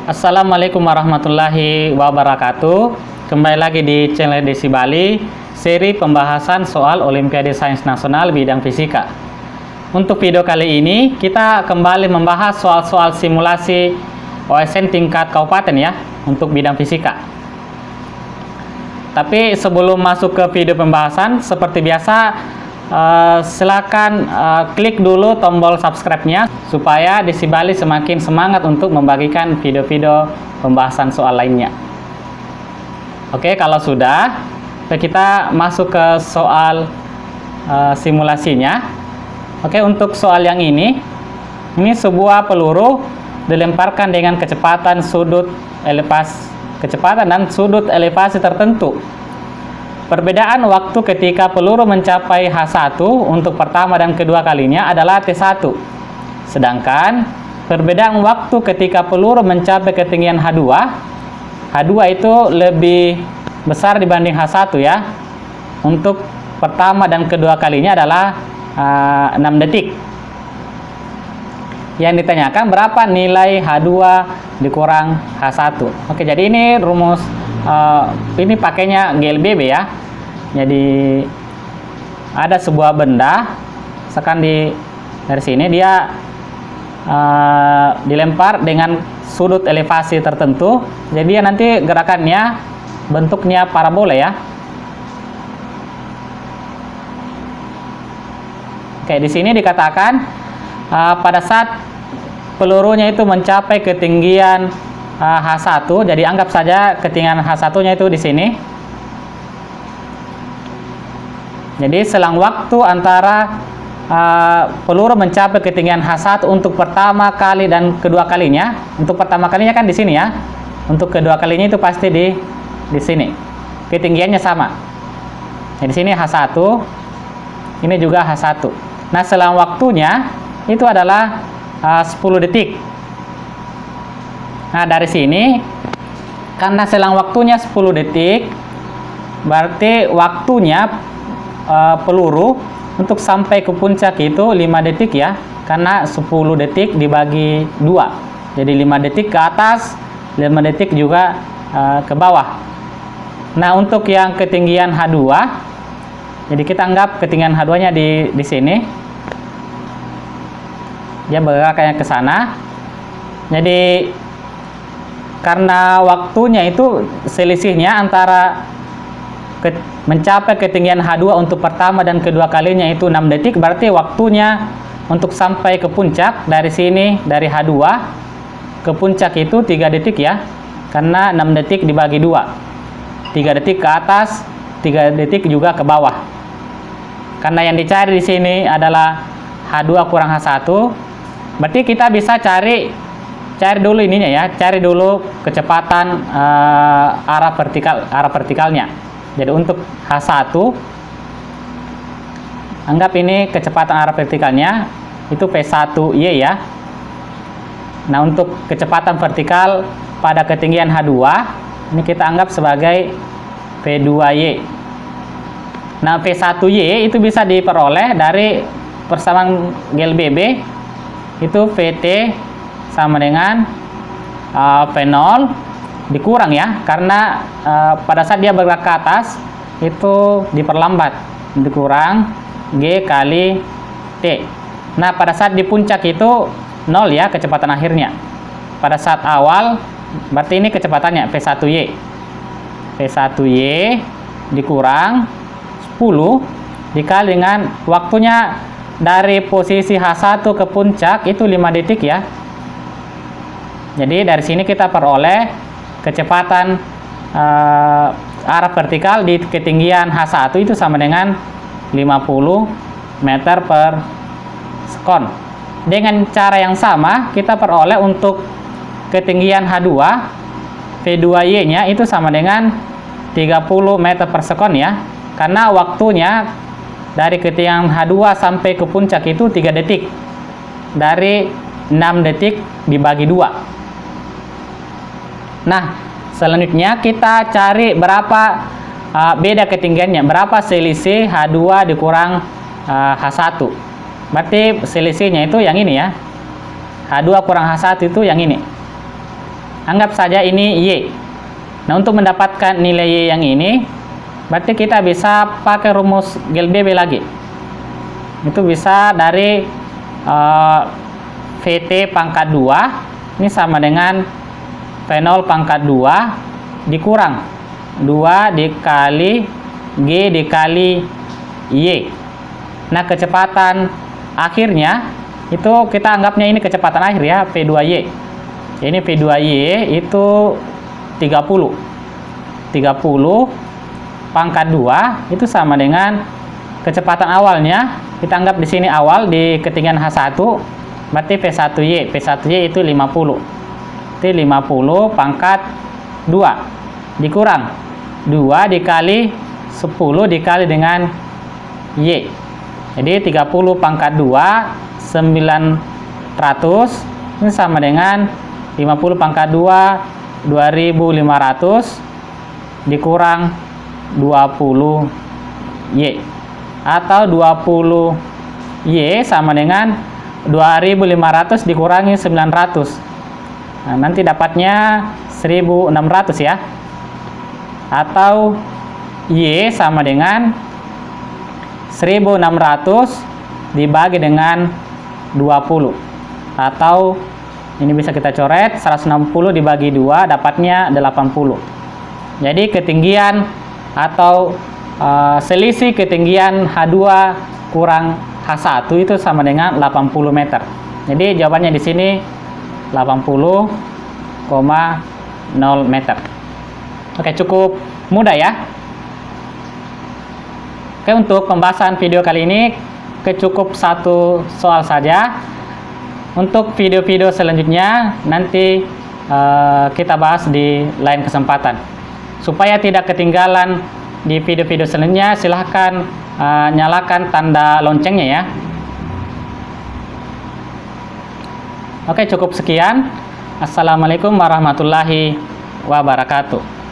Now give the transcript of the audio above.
Assalamualaikum warahmatullahi wabarakatuh. Kembali lagi di channel Desi Bali, seri pembahasan soal Olimpiade Sains Nasional bidang fisika. Untuk video kali ini, kita kembali membahas soal-soal simulasi OSN tingkat kabupaten ya, untuk bidang fisika. Tapi sebelum masuk ke video pembahasan, seperti biasa, silakan klik dulu tombol subscribe-nya supaya Desi Bali semakin semangat untuk membagikan video-video pembahasan soal lainnya. Oke, kalau sudah, kita masuk ke soal simulasinya. Oke, untuk soal yang ini sebuah peluru dilemparkan dengan kecepatan dan sudut elevasi tertentu. Perbedaan waktu ketika peluru mencapai H1 untuk pertama dan kedua kalinya adalah T1. Sedangkan perbedaan waktu ketika peluru mencapai ketinggian H2 itu lebih besar dibanding H1 ya. Untuk pertama dan kedua kalinya adalah 6 detik. Yang ditanyakan berapa nilai H2 dikurang H1. Oke, jadi ini rumus ini pakainya GLBB ya. Jadi ada sebuah benda, misalkan dari sini dia dilempar dengan sudut elevasi tertentu. Jadi dia nanti gerakannya bentuknya parabola ya. Oke, di sini dikatakan pada saat pelurunya itu mencapai ketinggian H1, jadi anggap saja ketinggian H1-nya itu di sini. Jadi selang waktu antara peluru mencapai ketinggian H1 untuk pertama kali dan kedua kalinya. Untuk pertama kalinya kan di sini ya. Untuk kedua kalinya itu pasti di sini. Ketinggiannya sama. Jadi di sini H1, ini juga H1. Nah, selang waktunya itu adalah 10 detik. Nah, dari sini karena selang waktunya 10 detik, berarti waktunya peluru untuk sampai ke puncak itu 5 detik ya. Karena 10 detik dibagi 2. Jadi 5 detik ke atas, 5 detik juga ke bawah. Nah, untuk yang ketinggian H2, jadi kita anggap ketinggian H2-nya di sini. Dia bergeraknya ke sana. Jadi karena waktunya itu selisihnya antara mencapai ketinggian H2 untuk pertama dan kedua kalinya itu 6 detik, berarti waktunya untuk sampai ke puncak dari sini, dari H2 ke puncak itu 3 detik ya. Karena 6 detik dibagi 2. 3 detik ke atas, 3 detik juga ke bawah. Karena yang dicari di sini adalah H2 kurang H1, berarti kita bisa cari dulu ininya ya, cari dulu kecepatan arah vertikalnya. Jadi untuk H1, anggap ini kecepatan arah vertikalnya itu P1Y ya. Nah, untuk kecepatan vertikal pada ketinggian H2 ini kita anggap sebagai P2Y. Nah, P1Y itu bisa diperoleh dari persamaan GLBB, itu VT sama dengan P0 dikurang ya, karena pada saat dia bergerak ke atas itu diperlambat, dikurang G kali T. Nah, pada saat di puncak itu 0 ya kecepatan akhirnya. Pada saat awal berarti ini kecepatannya P1Y. P1Y dikurang 10 dikali dengan waktunya dari posisi H1 ke puncak itu 5 detik ya. Jadi dari sini kita peroleh kecepatan arah vertikal di ketinggian H1 itu sama dengan 50 meter per sekon. Dengan cara yang sama kita peroleh untuk ketinggian H2, V2Y-nya itu sama dengan 30 meter per sekon ya. Karena waktunya dari ketinggian H2 sampai ke puncak itu 3 detik. Dari 6 detik dibagi 2. Nah, selanjutnya kita cari berapa beda ketinggiannya, berapa selisih H2 dikurang H1. Berarti selisihnya itu yang ini ya. H2 kurang H1 itu yang ini. Anggap saja ini Y. Nah, untuk mendapatkan nilai Y yang ini, berarti kita bisa pakai rumus GLBB lagi. Itu bisa dari VT pangkat 2, ini sama dengan V0 pangkat 2 dikurang 2 dikali G dikali Y. Nah, kecepatan akhirnya itu kita anggapnya ini kecepatan akhir ya, P2Y. Ini P2Y itu 30 pangkat 2 itu sama dengan kecepatan awalnya. Kita anggap di sini awal di ketinggian H1, berarti P1Y. P1Y itu 50. Itu 50 pangkat 2 dikurang 2 dikali 10 dikali dengan Y. Jadi 30 pangkat 2 900, ini sama dengan 50 pangkat 2 2500 dikurang 20 Y, atau 20 Y sama dengan 2500 dikurangi 900. Nah, nanti dapatnya 1600 ya, atau Y sama dengan 1600 dibagi dengan 20, atau ini bisa kita coret 160 dibagi 2 dapatnya 80. Jadi ketinggian atau selisih ketinggian H2 kurang H1 itu sama dengan 80 meter. Jadi jawabannya di sini 80,0 meter. Oke, cukup mudah ya. Oke, untuk pembahasan video kali ini cukup satu soal saja. Untuk video-video selanjutnya nanti kita bahas di lain kesempatan. Supaya tidak ketinggalan di video-video selanjutnya, silahkan nyalakan tanda loncengnya ya. Oke, cukup sekian. Assalamualaikum warahmatullahi wabarakatuh.